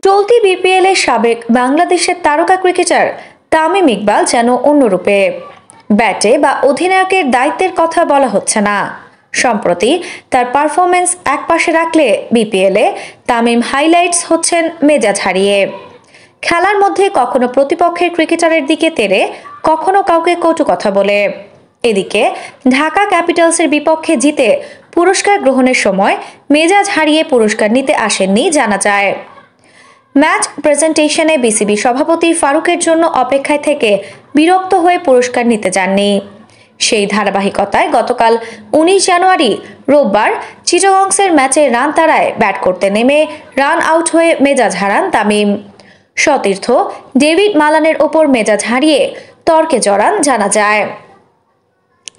চলতি বিপিএল এর সাবেক বাংলাদেশের তারকা ক্রিকেটার তামিম ইকবাল যেন অন্য রূপে। ব্যাটে বা অধিনায়কের দায়িত্বের কথা বলা হচ্ছে না। সম্প্রতি তার পারফরমেন্স একপাশে রাখলে বিপিএলে তামিম হাইলাইটস হচ্ছেন মেজাজ হারিয়ে। খেলার মধ্যে কখনো প্রতিপক্ষের ক্রিকেটারের দিকে তেড়ে, কখনো কাউকে কটু কথা বলে। এদিকে ঢাকা ক্যাপিটালসের বিপক্ষে জিতে পুরস্কার গ্রহণের সময় মেজাজ হারিয়ে পুরস্কার নিতে আসেননি জানা যায়। ম্যাচ প্রেজেন্টেশনে বিসিবি সভাপতি ফারুকের জন্য অপেক্ষায় থেকে বিরক্ত হয়ে পুরস্কার নিতে যাননি। সেই ধারাবাহিকতায় গতকাল 19 জানুয়ারি রোববার চিটাগংসের ম্যাচে রান তাড়ায় ব্যাট করতে নেমে রান আউট হয়ে মেজাজ হারান তামিম। সতীর্থ ডেভিড মালানের ওপর মেজাজ হারিয়ে তর্কে জড়ান জানা যায়।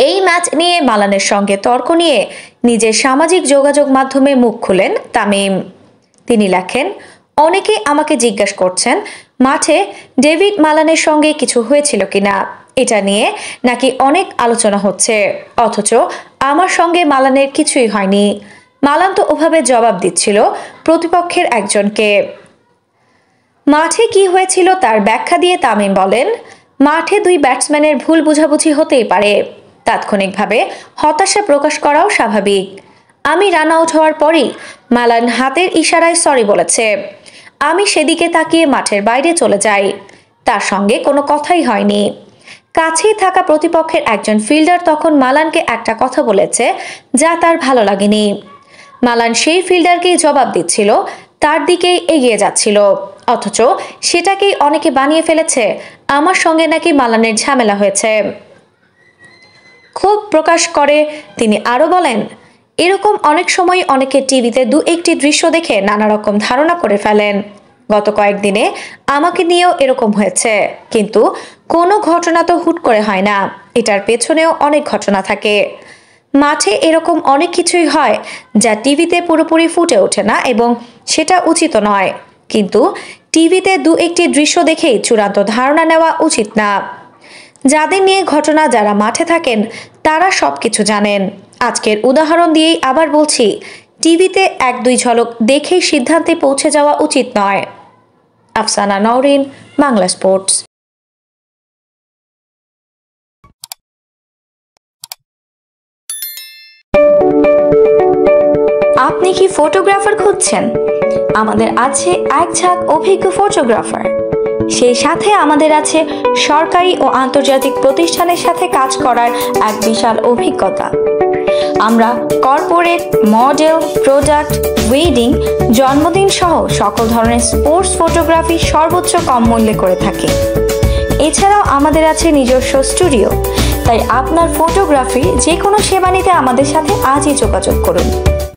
এই ম্যাচ নিয়ে মালানের সঙ্গে তর্ক নিয়ে নিজের সামাজিক যোগাযোগ মাধ্যমে মুখ খুলেন তামিম। তিনি লেখেন, অনেকে আমাকে জিজ্ঞাসা করছেন মাঠে ডেভিড মালানের সঙ্গে কিছু হয়েছিল কিনা, এটা নিয়ে নাকি অনেক আলোচনা হচ্ছে, অথচ আমার সঙ্গে মালানের কিছুই হয়নি। মালান তো ওভাবে জবাব দিচ্ছিল প্রতিপক্ষের একজনকে। মাঠে কি হয়েছিল তার ব্যাখ্যা দিয়ে তামিম বলেন, মাঠে দুই ব্যাটসম্যানের ভুল বোঝাবুঝি হতেই পারে, তাৎক্ষণিকভাবে হতাশা প্রকাশ করাও স্বাভাবিক। আমি রান আউট হওয়ার পরই মালান হাতের ইশারায় সরি বলেছে। আমি সেদিকে তাকিয়ে মাঠের বাইরে চলে যাই, তার সঙ্গে কোনো কথাই হয়নি। কাছেই থাকা প্রতিপক্ষের একজন ফিল্ডার তখন মালানকে একটা কথা বলেছে যা তার ভালো লাগেনি। মালান সেই ফিল্ডারকেই জবাব দিচ্ছিল, তার দিকেই এগিয়ে যাচ্ছিল, অথচ সেটাকেই অনেকে বানিয়ে ফেলেছে আমার সঙ্গে নাকি মালানের ঝামেলা হয়েছে। ক্ষোভ প্রকাশ করে তিনি আরও বলেন, এরকম অনেক সময় অনেকে টিভিতে দু একটি দৃশ্য দেখে নানা রকম ধারণা করে ফেলেন। গত কয়েকদিনে আমাকে নিয়েও এরকম হয়েছে, কিন্তু কোনো ঘটনা তো হুট করে হয় না, এটার পেছনেও অনেক ঘটনা থাকে। মাঠে এরকম অনেক কিছুই হয় যা টিভিতে পুরোপুরি ফুটে ওঠে না এবং সেটা উচিত নয়, কিন্তু টিভিতে দু একটি দৃশ্য দেখেই চূড়ান্ত ধারণা নেওয়া উচিত না। যাদের নিয়ে ঘটনা, যারা মাঠে থাকেন তারা সবকিছু জানেন। আজকের উদাহরণ দিয়েই আবার বলছি, টিভিতে এক দুই ঝলক দেখেই সিদ্ধান্তে পৌঁছে যাওয়া উচিত নয়। আফসানা নওরিন, বাংলা স্পোর্টস। আপনি কি ফটোগ্রাফার খুঁজছেন? আমাদের আছে এক ঝাঁক অভিজ্ঞ ফটোগ্রাফার। সেই সাথে আমাদের আছে সরকারি ও আন্তর্জাতিক প্রতিষ্ঠানের সাথে কাজ করার এক বিশাল অভিজ্ঞতা। আমরা কর্পোরেট, মডেল, প্রোডাক্ট, ওয়েডিং, জন্মদিন সহ সকল ধরনের স্পোর্টস ফটোগ্রাফি সর্বোচ্চ কম মূল্যে করে থাকি। এছাড়াও আমাদের আছে নিজস্ব স্টুডিও। তাই আপনার ফটোগ্রাফির যে কোনো সেবা নিতে আমাদের সাথে আজই যোগাযোগ করুন।